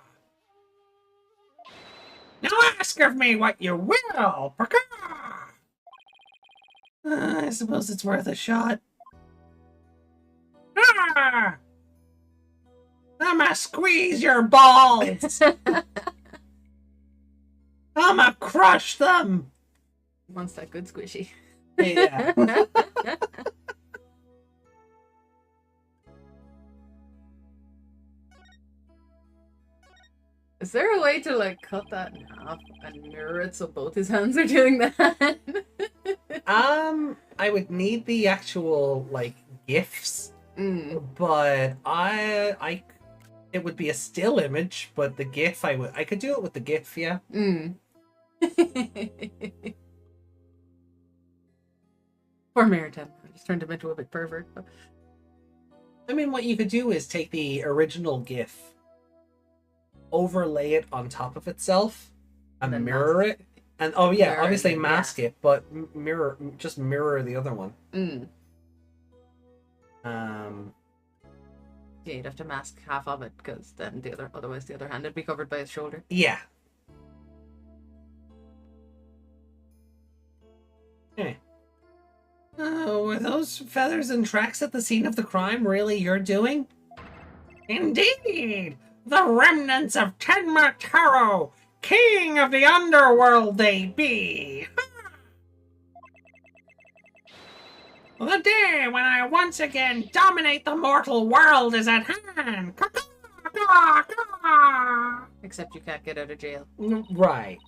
Now ask of me what you will. I suppose it's worth a shot. I'ma squeeze your balls. I'ma crush them. Wants that good squishy. Yeah. Is there a way to like cut that in half and mirror it so both his hands are doing that? I would need the actual like GIFs, but it would be a still image, but the GIF I could do it with the GIF, yeah. Poor Meritem. I just turned him into a big pervert. But... I mean, what you could do is take the original GIF, overlay it on top of itself, and mirror it. And obviously mask it, but just mirror the other one. Yeah, you'd have to mask half of it because then otherwise the other hand would be covered by his shoulder. Yeah. Okay. Were those feathers and tracks at the scene of the crime really your doing? Indeed! The remnants of Tenma Taro, king of the underworld they be! The day when I once again dominate the mortal world is at hand! Except you can't get out of jail. Right.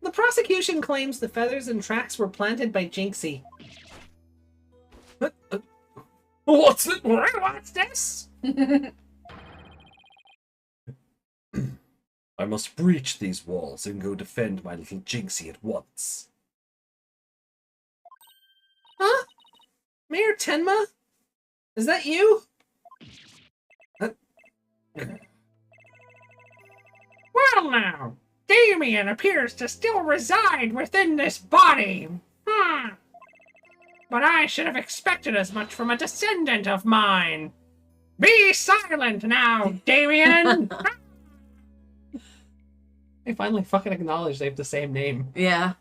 The prosecution claims the feathers and tracks were planted by Jinxie. What's this? I must breach these walls and go defend my little Jinxie at once. Huh? Mayor Tenma? Is that you? Well now, Damien appears to still reside within this body. But I should have expected as much from a descendant of mine. Be silent now, Damien! They finally fucking acknowledge they have the same name. Yeah.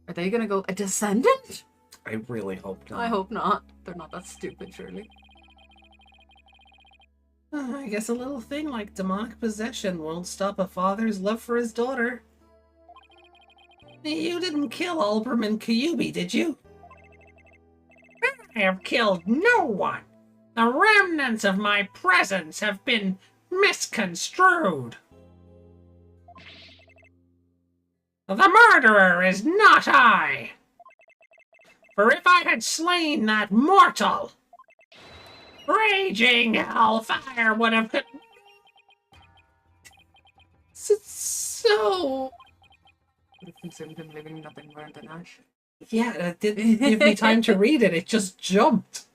Are they gonna go a descendant? I really hope not. I hope not. They're not that stupid, surely. I guess a little thing like demonic possession won't stop a father's love for his daughter. You didn't kill Alberman Kyubi, did you? I have killed no one. The remnants of my presence have been misconstrued. The murderer is not I. For if I had slain that mortal, raging hellfire would have... So... I consumed him living nothing more than ash. Yeah, it didn't give me time to read it. It just jumped.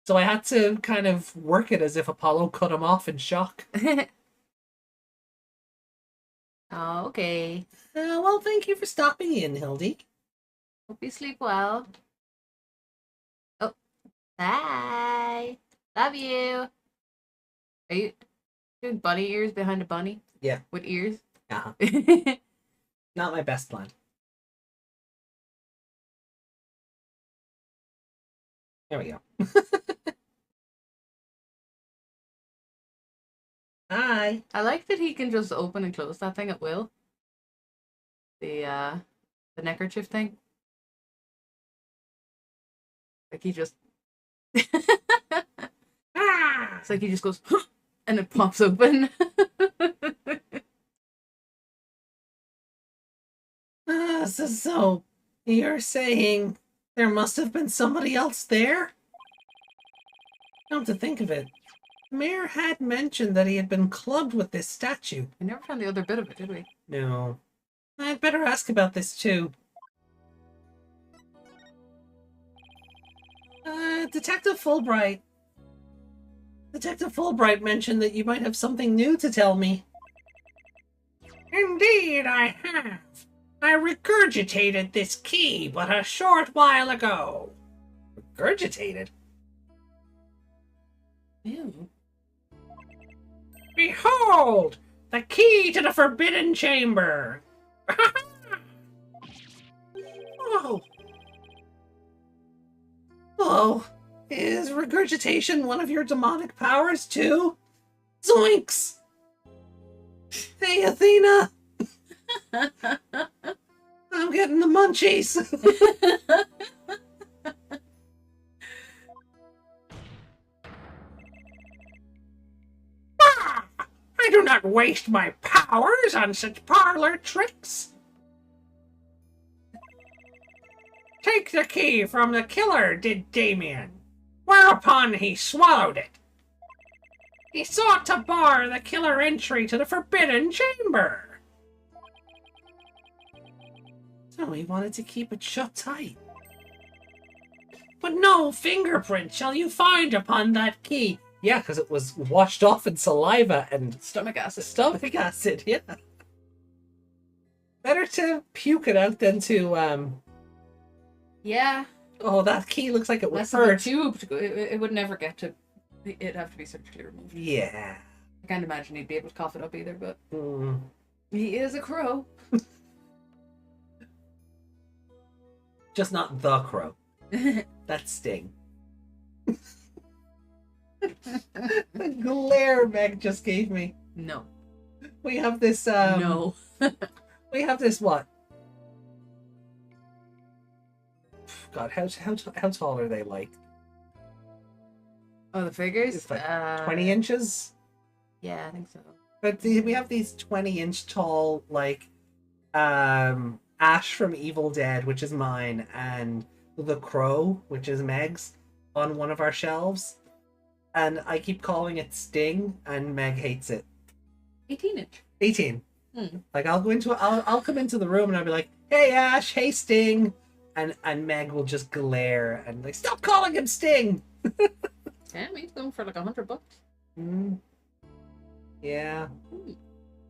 So I had to kind of work it as if Apollo cut him off in shock. Okay. Well, thank you for stopping in, Hildy. Hope you sleep well. Oh. Bye. Love you. Are you doing bunny ears behind a bunny? Yeah. With ears? Uh-huh. Not my best plan. There we go. Hi. I like that he can just open and close that thing at will. The neckerchief thing. Like he just it's like he just goes and it pops open. So you're saying There must have been somebody else there? Come to think of it, the mayor had mentioned that he had been clubbed with this statue. We never found the other bit of it, did we? No. I'd better ask about this too. Detective Fulbright. Detective Fulbright mentioned that you might have something new to tell me. Indeed, I have. I regurgitated this key but a short while ago. Regurgitated? Ew. Behold! The key to the Forbidden Chamber! Oh. Oh. Is regurgitation one of your demonic powers, too? Zoinks! Hey, Athena! I'm getting the munchies! I do not waste my powers on such parlor tricks! Take the key from the killer, did Damien, whereupon he swallowed it. He sought to bar the killer entry to the Forbidden Chamber. So he wanted to keep it shut tight. But no fingerprint shall you find upon that key. Yeah, because it was washed off in saliva and Stomach acid. stomach acid, yeah. Better to puke it out than to, Yeah. Oh, that key looks like it would Less of a hurt. tube. It would never get to... It'd have to be surgically removed. Yeah. I can't imagine he'd be able to cough it up either, but... Mm. He is a crow. Just not the crow. That's Sting. The glare Meg just gave me. No. We have this, No. we have this, what? God, how tall are they, like? Oh, the figures? It's like 20 inches? Yeah, I think so. But we have these 20-inch tall, like, Ash from Evil Dead, which is mine, and the Crow, which is Meg's, on one of our shelves. And I keep calling it Sting, and Meg hates it. 18-inch. 18. Like, I'll come into the room and I'll be like, hey Ash, hey Sting. And Meg will just glare and like, stop calling him Sting! Damn, he's going for like $100. Yeah.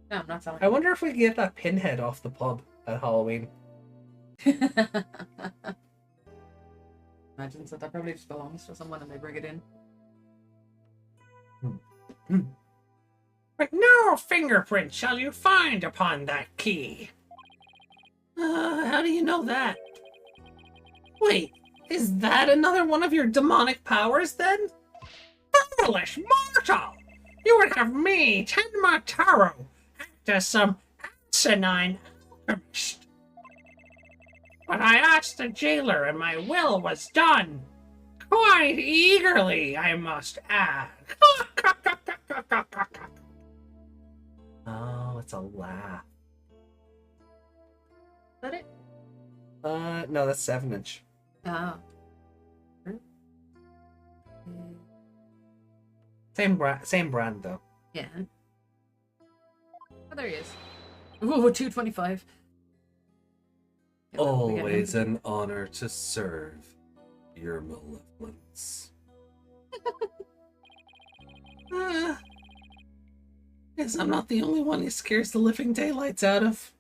No, I'm not selling. I wonder if we can get that pinhead off the pub at Halloween. Imagine, so that probably just belongs to someone and they bring it in. But no fingerprint shall you find upon that key. How do you know that? Wait, is that another one of your demonic powers then? Foolish mortal! You would have me, Tenma Taro, act as some asinine alchemist. But I asked the jailer and my will was done. Quite eagerly, I must add. Oh, it's a laugh. Is that it? No, that's 7-inch. Oh. Same brand though. Yeah. Oh, there he is. Ooh, 225. Always an honor to serve your malevolence. Guess I'm not the only one he scares the living daylights out of.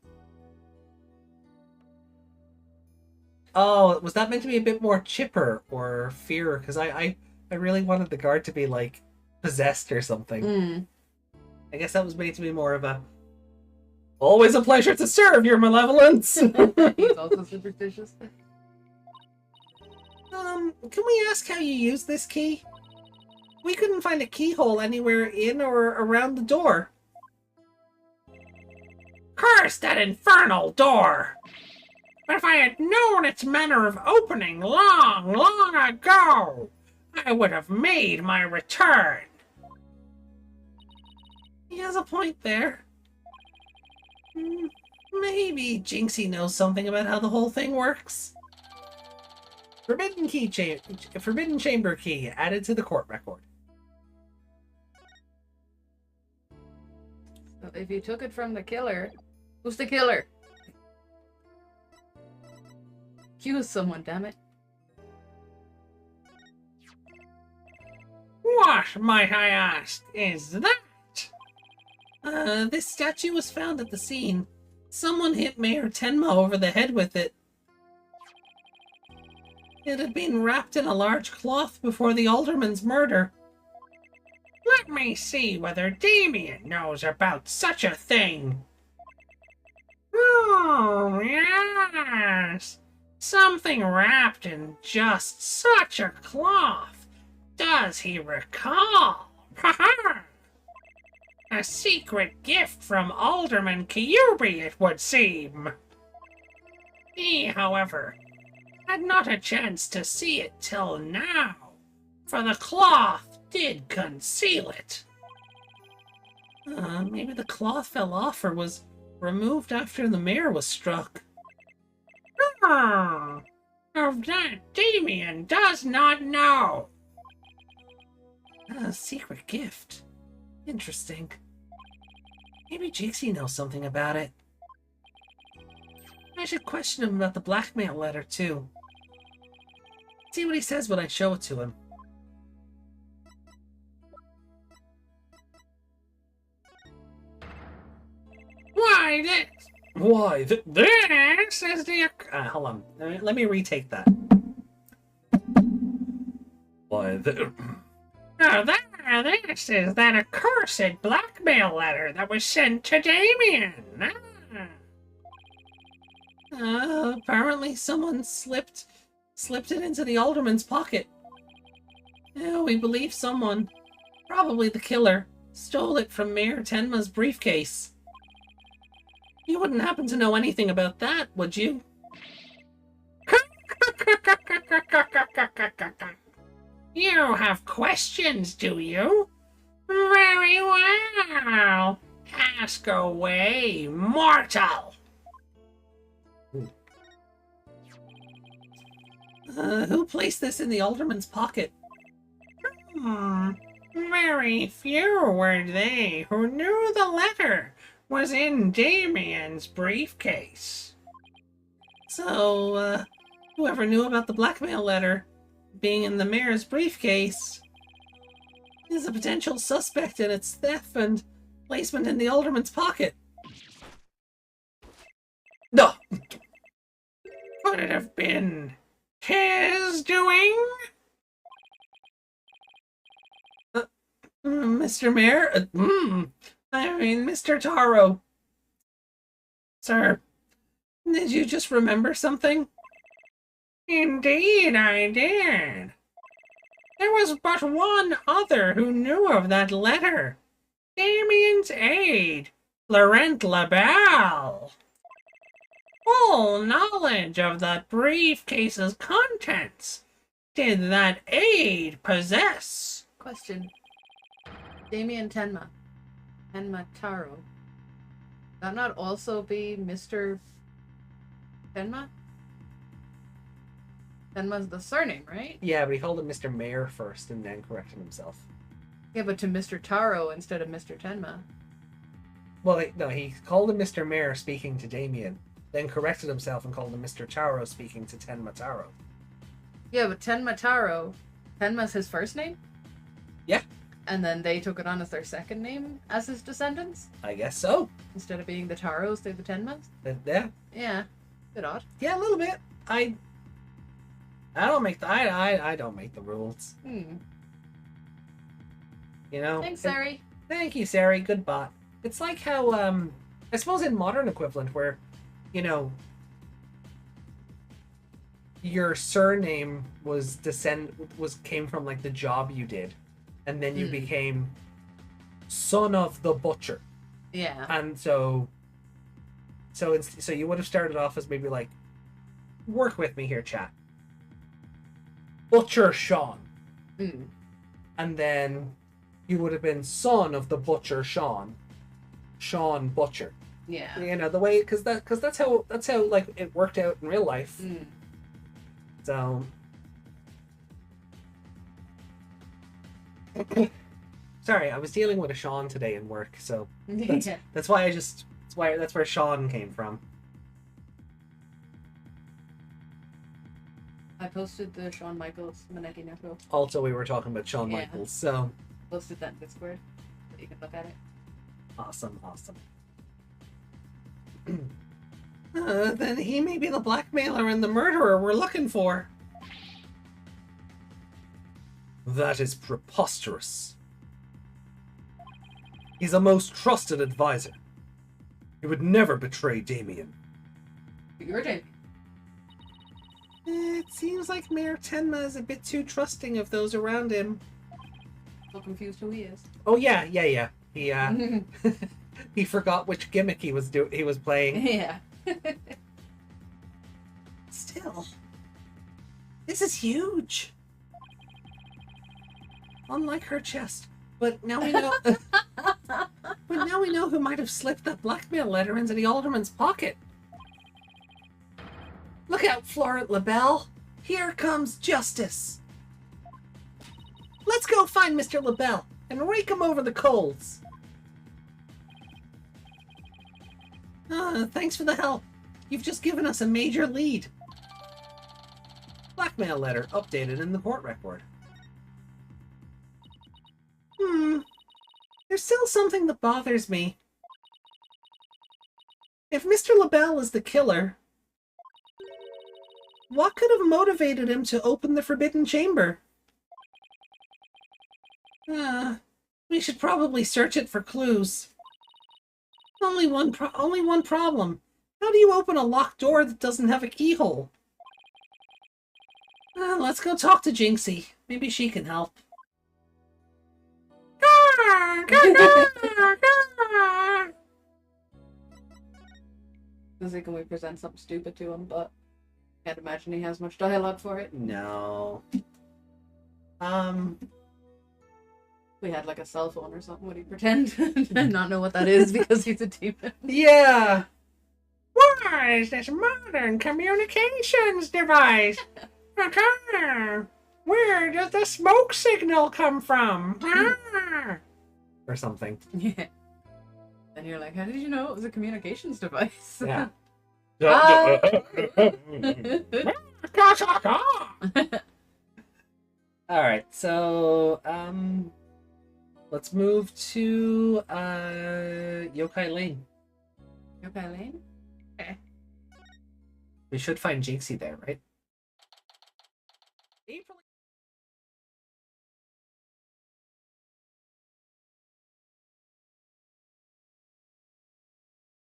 Oh, was that meant to be a bit more chipper or fear? Because I really wanted the guard to be like possessed or something. I guess that was made to be more of a always a pleasure to serve your malevolence. He's also superstitious. Can we ask how you use this key? We couldn't find a keyhole anywhere in or around the door. Curse that infernal door! But if I had known its manner of opening long, long ago, I would have made my return. He has a point there. Maybe Jinxie knows something about how the whole thing works. Forbidden chamber key added to the court record. So if you took it from the killer, who's the killer? Accuse someone, damn it. What, might I ask, is that? This statue was found at the scene. Someone hit Mayor Tenma over the head with it. It had been wrapped in a large cloth before the alderman's murder. Let me see whether Damien knows about such a thing. Oh, yes. Something wrapped in just such a cloth. Does he recall? A secret gift from Alderman Kyubi, it would seem. He, however, had not a chance to see it till now, for the cloth did conceal it. Maybe the cloth fell off or was removed after the mayor was struck. Of that Damien does not know. A secret gift. Interesting. Maybe Jixie knows something about it. I should question him about the blackmail letter, too. See what he says when I show it to him. This is the... hold on. Let me retake that. This is that accursed blackmail letter that was sent to Damien. Apparently someone slipped it into the alderman's pocket. We believe someone, probably the killer, stole it from Mayor Tenma's briefcase. You wouldn't happen to know anything about that, would you? You have questions, do you? Very well. Ask away, mortal. Who placed this in the alderman's pocket? Very few were they who knew the letter was in Damien's briefcase. So, whoever knew about the blackmail letter being in the mayor's briefcase is a potential suspect in its theft and placement in the alderman's pocket. No! Could it have been his doing? Mr. Mayor? I mean, Mr. Taro. Sir, did you just remember something? Indeed I did. There was but one other who knew of that letter. Damien's aide, Laurent Labelle. Full knowledge of that briefcase's contents did that aide possess. Question. Damien Tenma. Tenma Taro. That not also be Mr. Tenma? Tenma's the surname, right? Yeah, but he called him Mr. Mayor first and then corrected himself. Yeah, but to Mr. Taro instead of Mr. Tenma. Well, no, he called him Mr. Mayor speaking to Damien, then corrected himself and called him Mr. Taro speaking to Tenma Taro. Yeah, but Tenma Taro, Tenma's his first name? Yeah. And then they took it on as their second name as his descendants? I guess so. Instead of being the Taros, they're the Tenmas? Yeah. Yeah. Bit odd. Yeah, a little bit. I don't make the I don't make the rules. You know. Thanks, Sari. Thank you, Sari. Good bot. It's like how I suppose in modern equivalent where, you know, your surname came from like the job you did, and then you became son of the butcher. Yeah. And so you would have started off as maybe like, work with me here, chat. Butcher Sean. And then you would have been son of the butcher Sean Butcher. Yeah. You know, the way, because that's how like it worked out in real life. So Sorry, I was dealing with a Sean today in work, so Yeah. that's why that's where Sean came from. I posted the Shawn Michaels Maneki Neko. Also, we were talking about Shawn Yeah. Michaels, so Posted that in Discord, so you can look at it. awesome. Then he may be the blackmailer and the murderer we're looking for. That is preposterous. He's a most trusted advisor. He would never betray Damien. But you're Damien. It seems like Mayor Tenma is a bit too trusting of those around him. So confused who he is. Oh yeah. He he forgot which gimmick he was playing. Yeah. Still, this is huge. Unlike her chest, but now we know. But now we know who might have slipped that blackmail letter into the alderman's pocket. Look out, Florent LaBelle! Here comes justice. Let's go find Mr. LaBelle and rake him over the coals. Thanks for the help. You've just given us a major lead. Blackmail letter updated in the court record. There's still something that bothers me. If Mr. LaBelle is the killer, what could have motivated him to open the Forbidden Chamber? We should probably search it for clues. Only one problem. How do you open a locked door that doesn't have a keyhole? Let's go talk to Jinxie. Maybe she can help. Can we present something stupid to him, but can't imagine he has much dialogue for it. No. We had like a cell phone or something, would he pretend and not know what that is because he's a demon? Yeah. What is this modern communications device? Where does the smoke signal come from? Or something. Yeah. And you're like, how did you know it was a communications device? Yeah. Alright, so let's move to Yokai Lane. Yokai Lane? Okay. We should find Jinxie there, right? April